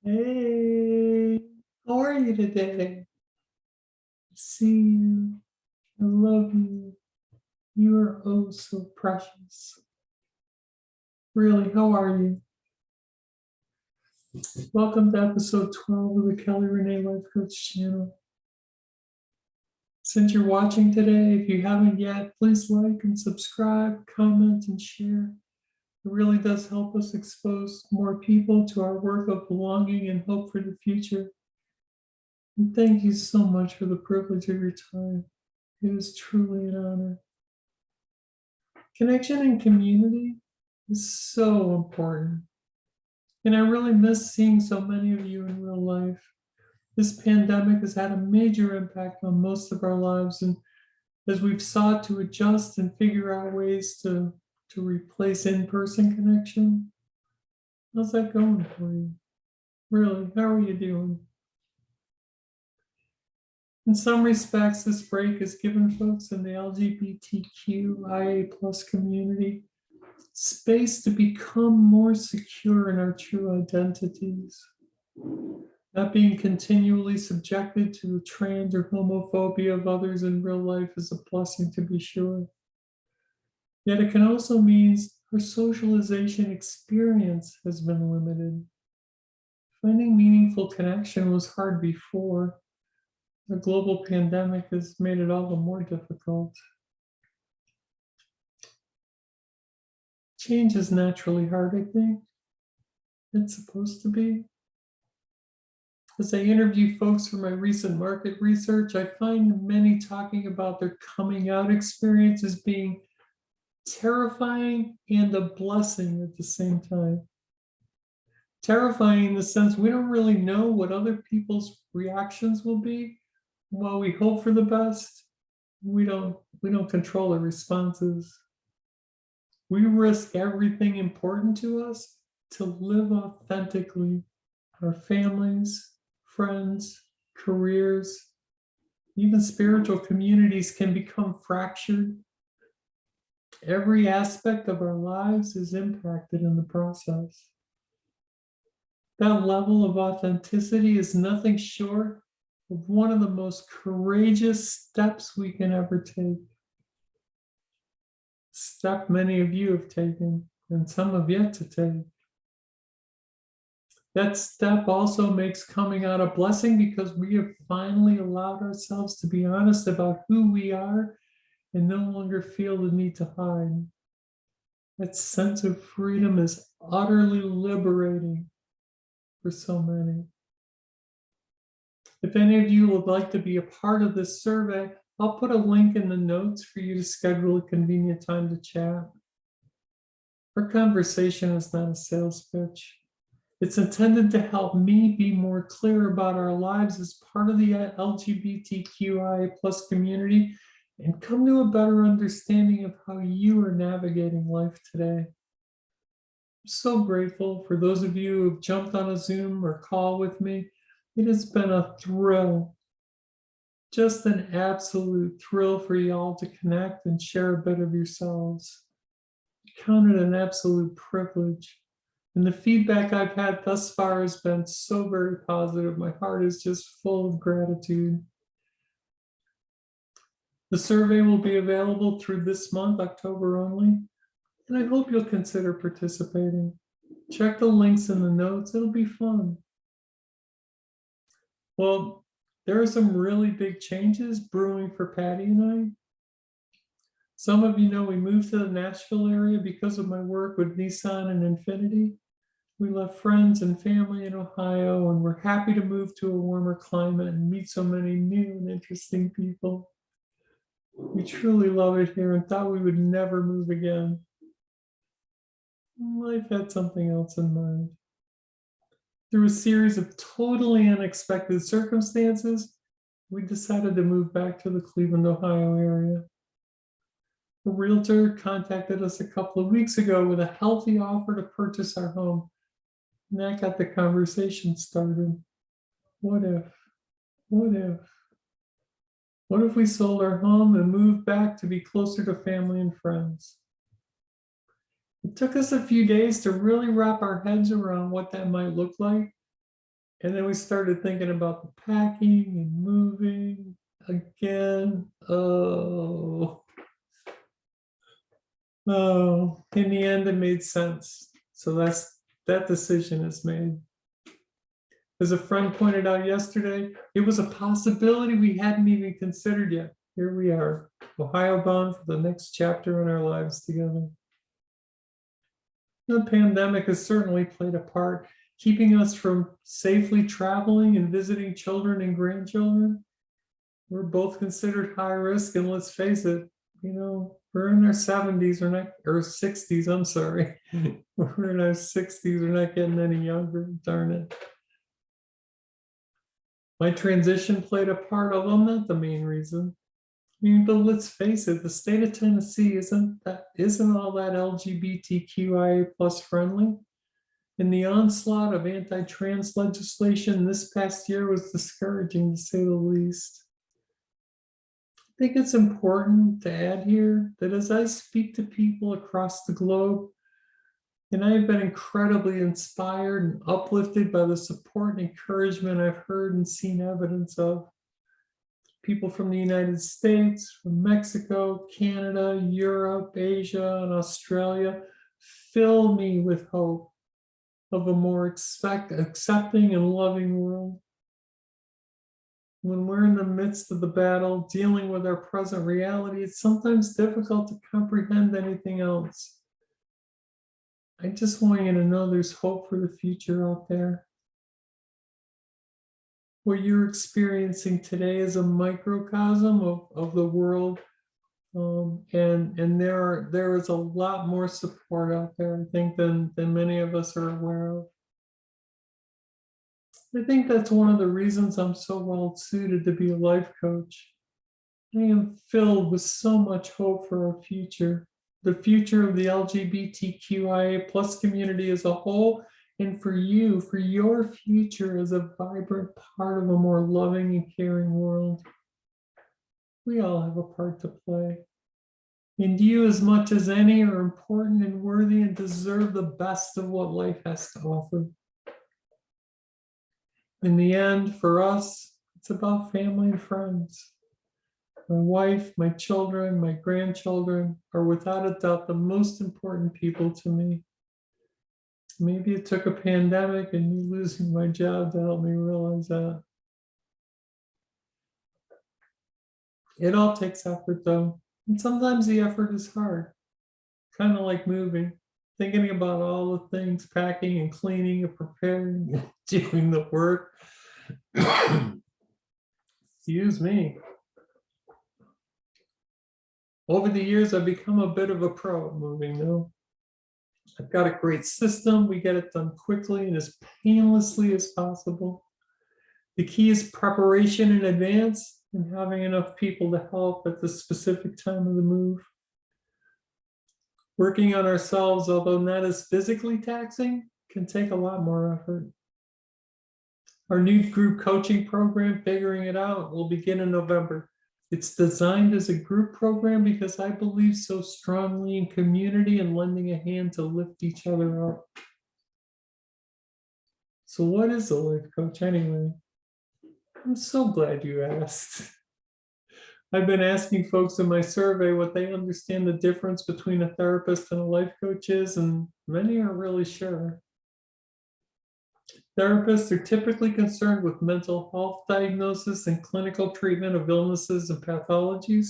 Hey, how are you today? I see you. I love you. You are oh so precious. Really, how are you? Welcome to episode 12 of the Renee Life Coach channel. Since you're watching today, if you haven't yet, please like and subscribe, comment, and share. It really does help us expose more people to our work of belonging and hope for the future. And thank you so much for the privilege of your time. It is truly an honor. Connection and community is so important. And I really miss seeing so many of you in real life. This pandemic has had a major impact on most of our lives. And as we've sought to adjust and figure out ways to replace in-person connection, how's that going for you? Really, how are you doing? In some respects, this break has given folks in the LGBTQIA plus community space to become more secure in our true identities, not being continually subjected to the trans or homophobia of others in real life is a blessing, to be sure. Yet it can also mean our socialization experience has been limited. Finding meaningful connection was hard before. The global pandemic has made it all the more difficult. Change is naturally hard, I think. It's supposed to be. As I interview folks for my recent market research, I find many talking about their coming out experience as being terrifying and a blessing at the same time. Terrifying in the sense we don't really know what other people's reactions will be. While we hope for the best, we don't control the responses. We risk everything important to us to live authentically. Our families, friends, careers, even spiritual communities can become fractured. Every aspect of our lives is impacted in the process. That level of authenticity is nothing short of one of the most courageous steps we can ever take. Step many of you have taken, and some have yet to take. That step also makes coming out a blessing because we have finally allowed ourselves to be honest about who we are and no longer feel the need to hide. That sense of freedom is utterly liberating for so many. If any of you would like to be a part of this survey, I'll put a link in the notes for you to schedule a convenient time to chat. Our conversation is not a sales pitch. It's intended to help me be more clear about our lives as part of the LGBTQIA plus community and come to a better understanding of how you are navigating life today. I'm so grateful for those of you who've jumped on a Zoom or call with me. It has been a thrill, just an absolute thrill for y'all to connect and share a bit of yourselves. I count it an absolute privilege. And the feedback I've had thus far has been so very positive. My heart is just full of gratitude. The survey will be available through this month, October only, and I hope you'll consider participating. Check the links in the notes, it'll be fun. Well, there are some really big changes brewing for Patty and I. Some of you know we moved to the Nashville area because of my work with Nissan and Infiniti. We left friends and family in Ohio, and we're happy to move to a warmer climate and meet so many new and interesting people. We truly love it here and thought we would never move again. Life had something else in mind. Through a series of totally unexpected circumstances, we decided to move back to the Cleveland, Ohio area. A realtor contacted us a couple of weeks ago with a healthy offer to purchase our home. And that got the conversation started. What if? What if? What if we sold our home and moved back to be closer to family and friends? It took us a few days to really wrap our heads around what that might look like. And then we started thinking about the packing and moving again. Oh, in the end, it made sense. So that decision is made. As a friend pointed out yesterday, it was a possibility we hadn't even considered yet. Here we are, Ohio bound for the next chapter in our lives together. The pandemic has certainly played a part, keeping us from safely traveling and visiting children and grandchildren. We're both considered high risk, and let's face it, we're in our 70s or 60s, I'm sorry. We're in our 60s, we're not getting any younger, darn it. My transition played a part, although not the main reason. But let's face it, the state of Tennessee isn't all that LGBTQIA plus friendly. And the onslaught of anti-trans legislation this past year was discouraging, to say the least. I think it's important to add here that as I speak to people across the globe, and I have been incredibly inspired and uplifted by the support and encouragement I've heard and seen evidence of. People from the United States, from Mexico, Canada, Europe, Asia, and Australia fill me with hope of a more accepting and loving world. When we're in the midst of the battle, dealing with our present reality, it's sometimes difficult to comprehend anything else. I just want you to know there's hope for the future out there. What you're experiencing today is a microcosm of the world. And there is a lot more support out there, I think, than many of us are aware of. I think that's one of the reasons I'm so well suited to be a life coach. I am filled with so much hope for our future, the future of the LGBTQIA plus community as a whole, and for you, for your future as a vibrant part of a more loving and caring world. We all have a part to play. And you, as much as any, are important and worthy and deserve the best of what life has to offer. In the end, for us, it's about family and friends. My wife, my children, my grandchildren are without a doubt the most important people to me. Maybe it took a pandemic and me losing my job to help me realize that. It all takes effort, though. And sometimes the effort is hard, kind of like moving, thinking about all the things, packing and cleaning and preparing, and doing the work. Excuse me. Over the years, I've become a bit of a pro at moving, though. I've got a great system. We get it done quickly and as painlessly as possible. The key is preparation in advance and having enough people to help at the specific time of the move. Working on ourselves, although not as physically taxing, can take a lot more effort. Our new group coaching program, Figuring It Out, will begin in November. It's designed as a group program because I believe so strongly in community and lending a hand to lift each other up. So what is a life coach anyway? I'm so glad you asked. I've been asking folks in my survey what they understand the difference between a therapist and a life coach is, and many aren't really sure. Therapists are typically concerned with mental health diagnosis and clinical treatment of illnesses and pathologies.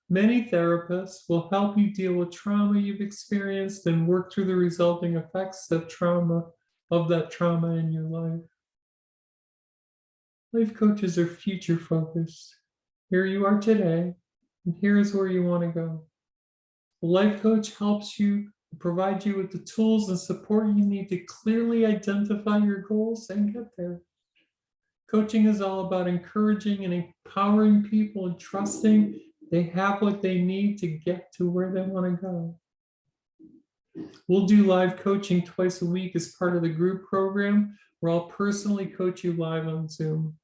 Many therapists will help you deal with trauma you've experienced and work through the resulting effects of that trauma in your life. Life coaches are future focused. Here you are today, and here's where you want to go. A life coach helps you, provide you with the tools and support you need to clearly identify your goals and get there. Coaching is all about encouraging and empowering people and trusting they have what they need to get to where they want to go. We'll do live coaching twice a week as part of the group program, where I'll personally coach you live on Zoom.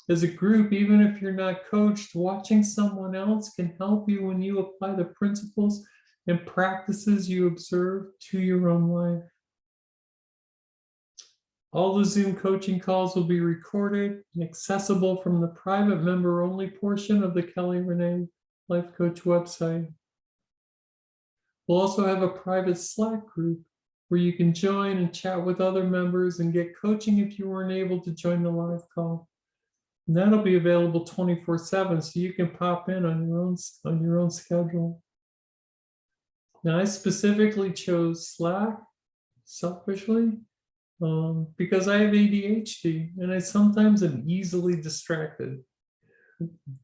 As a group, even if you're not coached, watching someone else can help you when you apply the principles and practices you observe to your own life. All the Zoom coaching calls will be recorded and accessible from the private member-only portion of the Kelly Renee Life Coach website. We'll also have a private Slack group where you can join and chat with other members and get coaching if you weren't able to join the live call. And that'll be available 24/7, so you can pop in on your own schedule. Now, I specifically chose Slack selfishly because I have ADHD and I sometimes am easily distracted,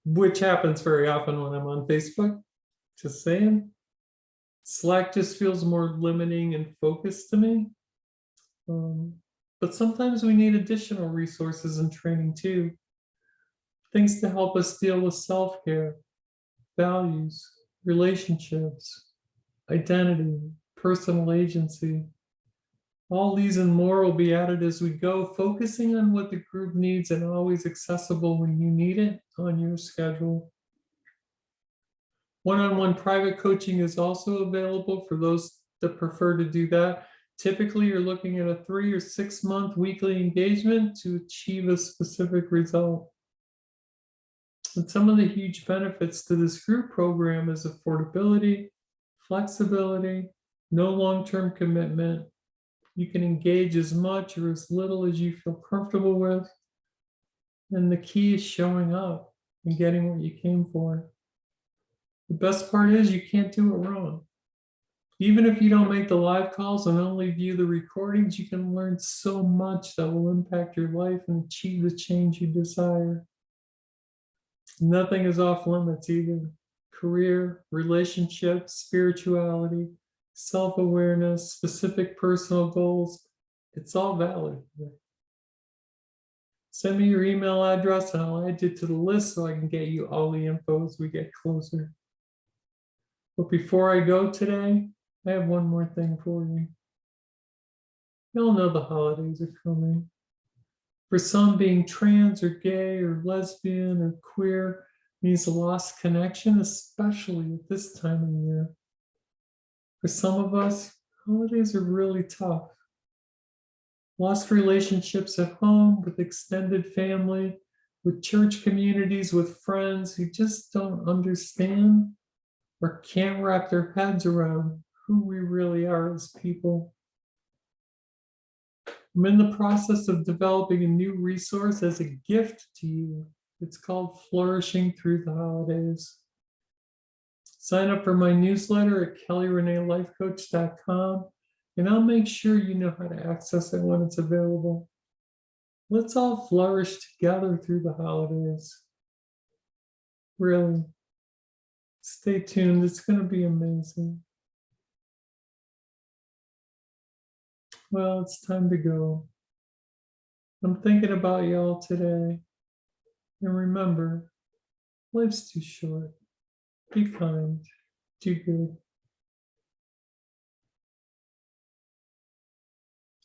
which happens very often when I'm on Facebook. Just saying. Slack just feels more limiting and focused to me. But sometimes we need additional resources and training too. Things to help us deal with self-care, values, relationships, identity, personal agency. All these and more will be added as we go, focusing on what the group needs and always accessible when you need it on your schedule. One-on-one private coaching is also available for those that prefer to do that. Typically, you're looking at a 3 or 6 month weekly engagement to achieve a specific result. And some of the huge benefits to this group program is affordability, flexibility, no long-term commitment. You can engage as much or as little as you feel comfortable with. And the key is showing up and getting what you came for. The best part is you can't do it wrong. Even if you don't make the live calls and only view the recordings, you can learn so much that will impact your life and achieve the change you desire. Nothing is off limits either. Career, relationships, spirituality, self-awareness, specific personal goals, it's all valid. Send me your email address and I'll add you to the list so I can get you all the info as we get closer. But before I go today, I have one more thing for you. You all know the holidays are coming. For some, being trans or gay or lesbian or queer means a lost connection, especially at this time of year. For some of us, holidays are really tough. Lost relationships at home, with extended family, with church communities, with friends who just don't understand or can't wrap their heads around who we really are as people. I'm in the process of developing a new resource as a gift to you. It's called Flourishing Through the Holidays. Sign up for my newsletter at kellyreneelifecoach.com, and I'll make sure you know how to access it when it's available. Let's all flourish together through the holidays. Really. Stay tuned, it's going to be amazing. Well, it's time to go. I'm thinking about y'all today. And remember, life's too short. Be kind. Do good.